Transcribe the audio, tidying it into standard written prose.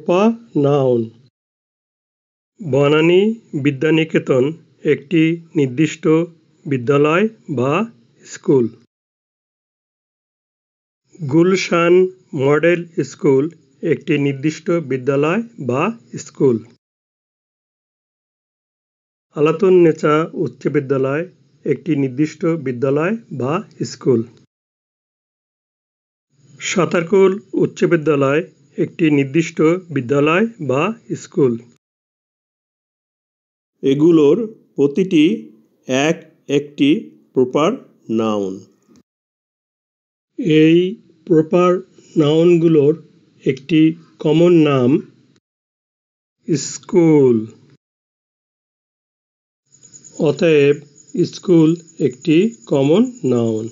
Proper noun. Banani Vidyaniketan একটি নির্দিষ্ট বিদ্যালয় বা স্কুল। গুলশান মডেল স্কুল একটি নির্দিষ্ট বিদ্যালয় বা স্কুল। আলাতুন্নেছা উচ্চ বিদ্যালয় একটি নির্দিষ্ট বিদ্যালয় বা স্কুল। সাতারকুল উচ্চ বিদ্যালয় একটি নির্দিষ্ট বিদ্যালয় বা স্কুল। এগুলোর প্রতিটি একটি প্রপার নাউন। এই প্রপার নাউনগুলোর একটি কমন নাম স্কুল। অতএব স্কুল একটি কমন নাউন।